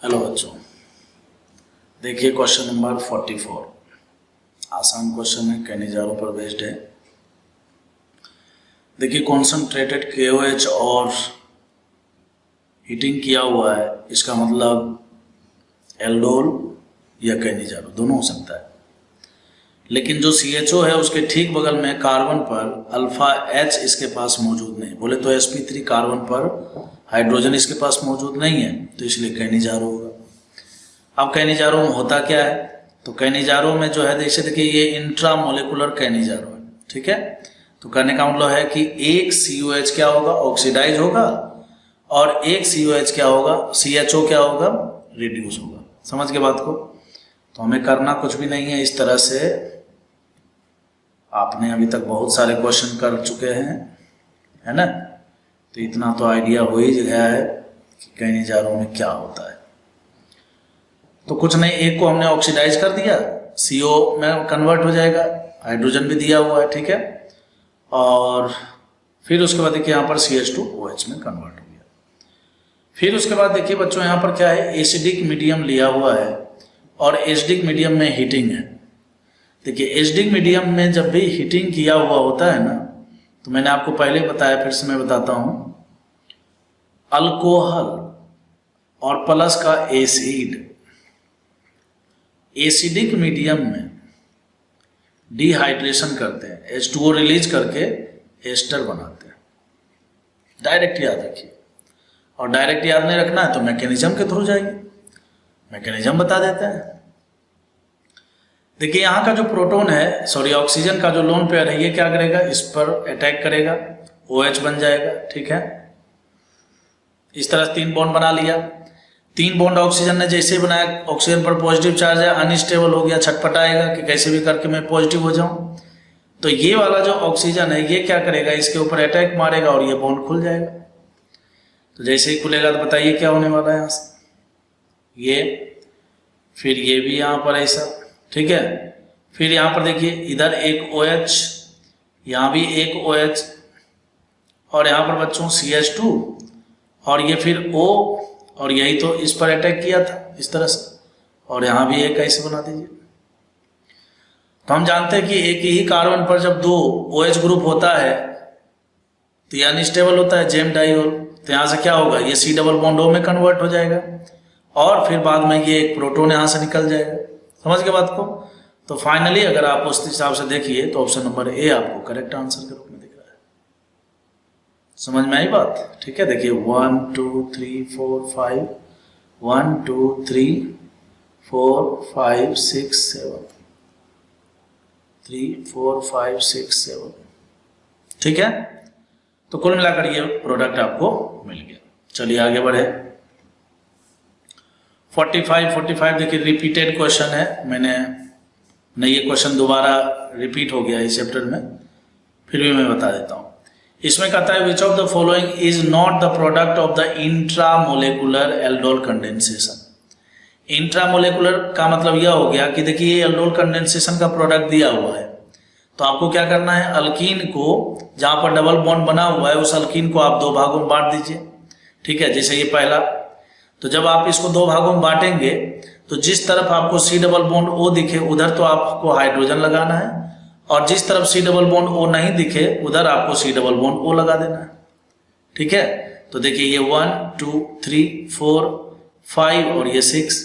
Hello बच्चों, देखिए question number 44। आसान क्वेश्चन है, कैनिजारो पर बेस्ड है। देखिए कॉन्सनट्रेटेड KOH और हीटिंग किया हुआ है, इसका मतलब एल्डोल या कैनिजारो दोनों हो सकता है। लेकिन जो CHO है उसके ठीक बगल में कार्बन पर अल्फा H इसके पास मौजूद नहीं, बोले तो sp3 कार्बन पर हाइड्रोजन इसके पास मौजूद नहीं है, तो इसलिए कैनिजारो होगा। अब कैनिजारो में होता क्या है, तो कैनिजारो में जो है जैसे देखिए ये इंट्रामोलिकुलर कैनिजारो है, ठीक है। तो कहने का मतलब है कि एक COH क्या होगा, ऑक्सीडाइज होगा, और एक COH क्या होगा, CHO क्या होगा, रिड्यूस होगा। समझ के बात को। तो हमें करना कुछ भी नहीं है, इस तरह से आपने अभी तक बहुत सारे क्वेश्चन कर चुके हैं, है ना। तो इतना तो आइडिया हो ही गया है कि कैनिजारो में क्या होता है। तो कुछ नहीं, एक को हमने ऑक्सीडाइज कर दिया, CO में कन्वर्ट हो जाएगा, हाइड्रोजन भी दिया हुआ है, ठीक है। और फिर उसके बाद देखिए यहाँ पर CH2OH में कन्वर्ट हो गया। फिर उसके बाद देखिए बच्चों यहाँ पर क्या है, एसिडिक मीडियम लिया हुआ है और एसिडिक मीडियम में हीटिंग है। देखिए एसिडिक मीडियम में जब भी हीटिंग किया हुआ होता है ना, तो मैंने आपको पहले बताया, फिर से मैं बताता हूँ, अल्कोहल और प्लस का एसिड एसिडिक मीडियम में डिहाइड्रेशन करते हैं, H2O रिलीज करके एस्टर बनाते हैं। डायरेक्ट याद रखिए, और डायरेक्ट याद नहीं रखना है तो मैकेनिज्म के थ्रू जाइए, मैकेनिज्म बता देते हैं। देखिए यहाँ का जो प्रोटॉन है, सॉरी ऑक्सीजन का जो लोन पेयर है, ये क्या करेगा, इस पर अटैक करेगा, OH बन जाएगा, ठीक है। इस तरह से 3 बॉन्ड बना लिया। 3 बॉन्ड ऑक्सीजन ने जैसे ही बनाया, ऑक्सीजन पर पॉजिटिव चार्ज है, अनस्टेबल हो गया, छटपटाएगा कि कैसे भी करके मैं पॉजिटिव हो जाऊं। तो ये वाला जो ऑक्सीजन है ये क्या करेगा, इसके ऊपर अटैक मारेगा और ये बॉन्ड खुल जाएगा। तो जैसे ही खुलेगा तो बताइए क्या होने वाला है, यहाँ से ये, फिर ये भी यहाँ पर ऐसा, ठीक है। फिर यहाँ पर देखिए इधर एक OH, यहाँ भी एक OH, और यहाँ पर बच्चों CH2, और ये फिर O, और यही तो इस पर अटैक किया था इस तरह से, और यहाँ भी एक ऐसे बना दीजिए। तो हम जानते हैं कि एक ही कार्बन पर जब 2 OH ग्रुप होता है तो ये अनस्टेबल होता है, जेम डाइऑल। तो यहाँ से क्या होगा, ये C डबल बॉन्ड O में कन्वर्ट हो जाएगा, और फिर बाद में ये एक प्रोटॉन यहाँ से निकल जाएगा। समझ के बात को। तो फाइनली अगर आप उस हिसाब से देखिए तो ऑप्शन नंबर A आपको करेक्ट आंसर के रूप में दिख रहा है। समझ में आई बात, ठीक है। देखिए 1 2 3 4 5, 1 2 3 4 5 6 7, 3 4 5 6 7, ठीक है। तो कुल मिलाकर ये प्रोडक्ट आपको मिल गया। चलिए आगे बढ़े। 45 देखिए रिपीटेड क्वेश्चन है, मैंने नहीं, ये क्वेश्चन दोबारा रिपीट हो गया इस चैप्टर में, फिर भी मैं बता देता हूँ। इसमें कहता है which of the following is not the product of the intramolecular aldol condensation. Intramolecular का मतलब यह हो गया कि देखिए ये एल्डोल कंडेंसेशन का प्रोडक्ट दिया हुआ है, तो आपको क्या करना है, अल्कीन को जहां पर डबल बॉन्ड बना हुआ है उस अल्कीन को आप 2 भागों में बांट दीजिए, ठीक है। जैसे ये पहला, तो जब आप इसको 2 भागों में बांटेंगे तो जिस तरफ आपको C डबल बॉन्ड O दिखे उधर तो आपको हाइड्रोजन लगाना है, और जिस तरफ C डबल बॉन्ड O नहीं दिखे उधर आपको C डबल बॉन्ड O लगा देना है, ठीक है। तो देखिए ये 1 2 3 4 5 और ये 6।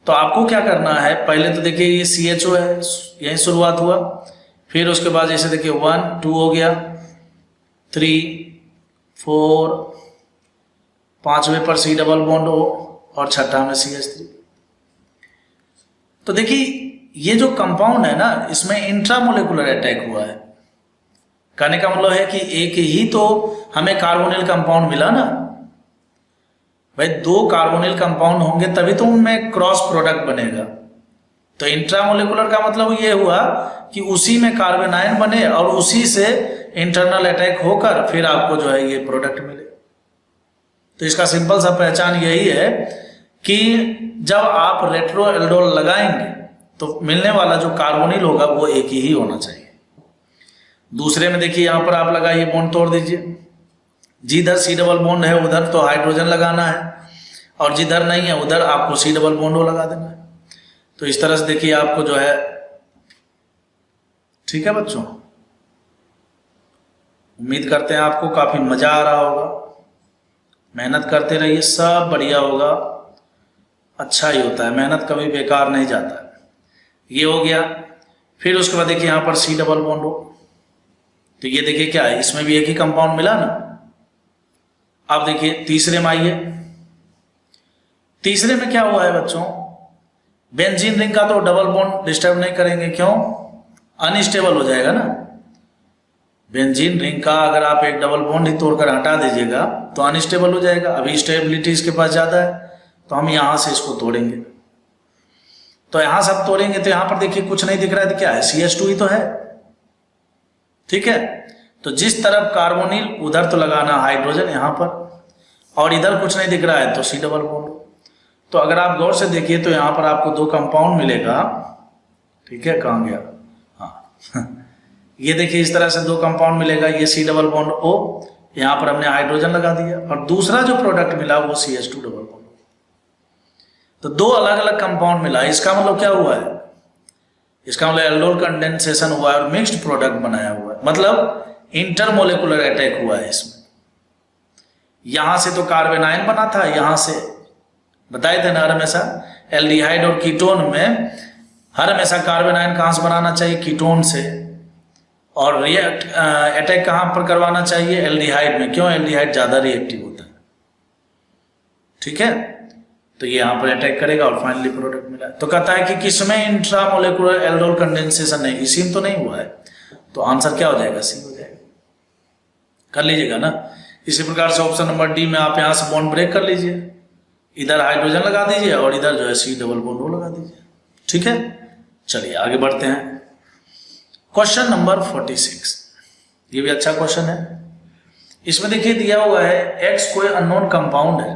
तो आपको क्या करना है, पहले तो देखिए ये CHO है, यही शुरुआत हुआ, फिर उसके बाद जैसे देखिए 1 2 हो गया, 3 4, 5वें पर C डबल बॉन्ड O, और छठा में CH3। तो देखिए ये जो कंपाउंड है ना, इसमें इंट्रामोलेकुलर अटैक हुआ है। कहने का मतलब है कि एक ही तो हमें कार्बोनिल कंपाउंड मिला ना भाई, 2 कार्बोनिल कंपाउंड होंगे तभी तो उनमें क्रॉस प्रोडक्ट बनेगा। तो इंट्रामोलेकुलर का मतलब ये हुआ कि उसी में कार्बन आयन बने और उसी से इंटरनल अटैक होकर फिर आपको जो है ये प्रोडक्ट मिले। तो इसका सिंपल सा पहचान यही है कि जब आप रेट्रो एल्डोल लगाएंगे तो मिलने वाला जो कार्बोनिल होगा वो एक ही होना चाहिए। दूसरे में देखिए यहाँ पर आप लगाइए, बॉन्ड तोड़ दीजिए, जिधर C डबल बॉन्ड है उधर तो हाइड्रोजन लगाना है, और जिधर नहीं है उधर आपको C डबल बॉन्ड O लगा देना है। तो इस तरह से देखिए आपको जो है, ठीक है बच्चों, उम्मीद करते हैं आपको काफी मजा आ रहा होगा। मेहनत करते रहिए, सब बढ़िया होगा, अच्छा ही होता है, मेहनत कभी बेकार नहीं जाता है। ये हो गया। फिर उसके बाद देखिए यहाँ पर C डबल बॉन्ड O, तो ये देखिए क्या है, इसमें भी एक ही कंपाउंड मिला ना। अब देखिए तीसरे में आइए, तीसरे में क्या हुआ है बच्चों, बेंजीन रिंग का तो डबल बॉन्ड डिस्टर्ब नहीं करेंगे, क्यों, अनस्टेबल हो जाएगा ना। बेंजीन रिंग का अगर आप एक डबल बॉन्ड ही तोड़कर हटा दीजिएगा तो अनस्टेबल हो जाएगा। अभी स्टेबिलिटी इसके पास ज्यादा है, तो हम यहां से इसको तोड़ेंगे। तो यहां से आप तोड़ेंगे तो यहां पर देखिए कुछ नहीं दिख रहा है, तो क्या है, CH2 ही तो है, ठीक है। तो जिस तरफ कार्बोनिल उधर तो लगाना हाइड्रोजन यहां पर, और इधर कुछ नहीं दिख रहा है तो C डबल बॉन्ड। तो अगर आप गौर से देखिए तो यहां पर आपको दो कंपाउंड मिलेगा, ठीक है, कहां गया, हाँ ये देखिए इस तरह से दो कंपाउंड मिलेगा, ये C डबल बॉन्ड O, यहां पर हमने हाइड्रोजन लगा दिया, और दूसरा जो प्रोडक्ट मिला वो CH2 डबल बॉन्ड। तो दो अलग अलग कंपाउंड मिला, इसका मतलब क्या हुआ है, इसका मतलब एल्डोल कंडेंसेशन हुआ है और मिक्स्ड प्रोडक्ट बनाया हुआ है, मतलब इंटरमोलेकुलर अटैक हुआ है इसमें। यहां से तो कार्बेनाइन बना था, यहां से बताए थे ना, हर हमेशा एल्डिहाइड और कीटोन में हर हमेशा कार्बेनाइन कहां से बनाना चाहिए, कीटोन से, और रिएक्ट अटैक कहां पर करवाना चाहिए, एल्डिहाइड में, क्यों, एल्डिहाइड ज्यादा रिएक्टिव होता है, ठीक है। तो ये यहां पर अटैक करेगा और फाइनली प्रोडक्ट मिला। तो कहता है कि किसमें इंट्रामोलेकुलर एल्डोल कंडेंसेशन है, इसी में तो नहीं हुआ है, तो आंसर क्या हो जाएगा, C हो जाएगा। कर लीजिएगा ना। इसी प्रकार से ऑप्शन नंबर डी में आप यहां से बॉन्ड ब्रेक कर लीजिए, इधर हाइड्रोजन लगा दीजिए और इधर जो है C डबल बॉन्ड O लगा दीजिए, ठीक है। चलिए आगे बढ़ते हैं। क्वेश्चन नंबर 46, ये भी अच्छा क्वेश्चन है। इसमें देखिए दिया हुआ है X कोई अननोन कंपाउंड है,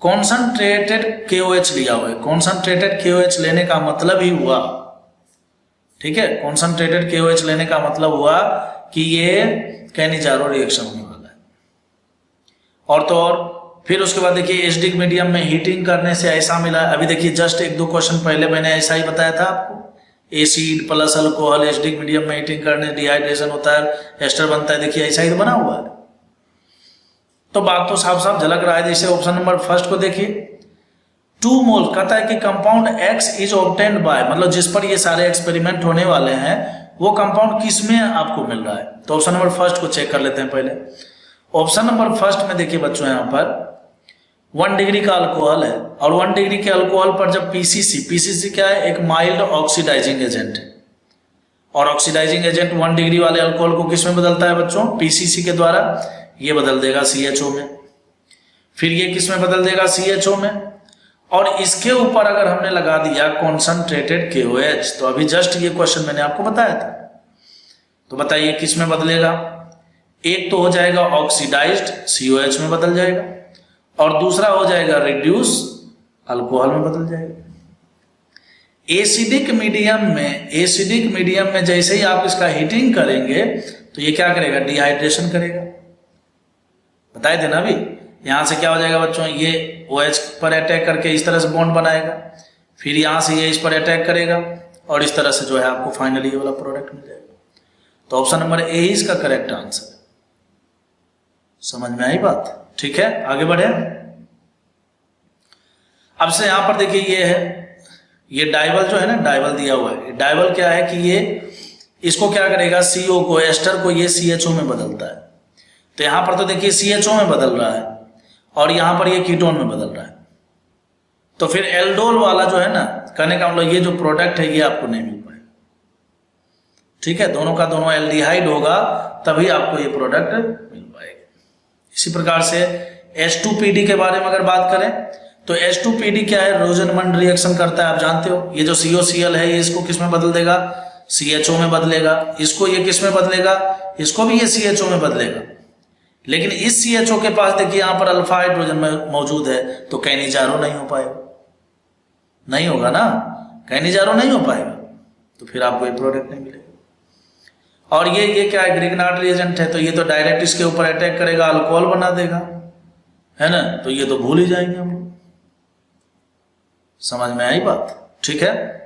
कॉन्संट्रेटेड KOH लिया हुआ है। कॉन्संट्रेटेड KOH लेने का मतलब ही हुआ, ठीक है, कॉन्संट्रेटेड KOH लेने का मतलब हुआ कि ये कैनिजारो रिएक्शन होने वाला है। और तो और फिर उसके बाद देखिए एसिडिक मीडियम में हीटिंग करने से ऐसा मिला। अभी देखिए जस्ट एक दो क्वेश्चन पहले मैंने ऐसा ही बताया था आपको, acid plus alcohol acidic medium में हीटिंग करने डिहाइड्रेशन होता है, एस्टर बनता है, देखिए ऐसा ही तो बना हुआ है। तो बात तो साफ साफ झलक रहा है। जैसे ऑप्शन नंबर फर्स्ट को देखिए, 2 मोल कहता है कि compound X is obtained by, मतलब जिस पर ये सारे एक्सपेरिमेंट होने वाले हैं वो कंपाउंड किस में आपको मिल रहा है। तो ऑप्शन नंबर फर्स्ट को चेक कर लेते हैं पहले। ऑप्शन नंबर फर्स्ट में देखिए बच्चों, यहां पर 1 डिग्री का अल्कोहल है, और 1 डिग्री के अल्कोहल पर जब पीसीसी क्या है, एक माइल्ड ऑक्सीडाइजिंग एजेंट है, और ऑक्सीडाइजिंग एजेंट 1 डिग्री वाले अल्कोहल को किस में बदलता है बच्चों, पीसीसी के द्वारा, ये बदल देगा CHO में, फिर ये किस में बदल देगा, CHO में, और इसके ऊपर अगर हमने लगा दिया कॉन्संट्रेटेड KOH, तो अभी जस्ट ये क्वेश्चन मैंने आपको बताया था। तो बताइए किस में बदलेगा, एक तो हो जाएगा ऑक्सीडाइज्ड COH में बदल जाएगा, और दूसरा हो जाएगा रिड्यूस अल्कोहल में बदल जाएगा। एसिडिक मीडियम में जैसे ही आप इसका हीटिंग करेंगे तो ये क्या करेगा, डिहाइड्रेशन करेगा, बताए थे ना अभी। यहां से क्या हो जाएगा बच्चों, ये OH पर अटैक करके इस तरह से बॉन्ड बनाएगा, फिर यहां से ये इस पर अटैक करेगा, और इस तरह से जो है आपको फाइनली ये वाला प्रोडक्ट मिल जाएगा। तो ऑप्शन नंबर ए इसका करेक्ट आंसर है। समझ में आई बात, ठीक है। आगे बढ़े। अब से यहां पर देखिए ये है, ये डाइवल जो है ना, डाइवल दिया हुआ है। डाइवल क्या है कि ये इसको क्या करेगा, CO को, एस्टर को ये CHO में बदलता है। तो यहां पर तो देखिए CHO में बदल रहा है, और यहां पर ये कीटोन में बदल रहा है। तो फिर एल्डोल वाला जो है ना, कहने का मतलब ये जो प्रोडक्ट है ये आपको नहीं मिल पाएगा, ठीक है। दोनों का दोनों एल्डिहाइड होगा तभी आपको ये प्रोडक्ट मिल पाएगा। इसी प्रकार से H2PD के बारे में अगर बात करें तो H2PD क्या है, रोजनमंड रिएक्शन करता है, आप जानते हो। ये जो COCl है ये इसको किस में बदल देगा, CHO में बदलेगा। इसको ये किस में बदलेगा, इसको भी ये CHO में बदलेगा। लेकिन इस CHO के पास देखिए यहां पर अल्फा हाइड्रोजन में मौजूद है, तो कैनिजारो नहीं हो पाएगा, नहीं होगा ना, कैनिजारो नहीं हो पाएगा, तो फिर आपको ये प्रोडक्ट नहीं मिलेगा। और ये क्या है, ग्रिग्नार्ड रिएजेंट है, तो ये तो डायरेक्ट इसके ऊपर अटैक करेगा, अल्कोहल बना देगा, है ना। तो ये तो भूल ही जाएंगे हम लोग, समझ में आई बात? ठीक है।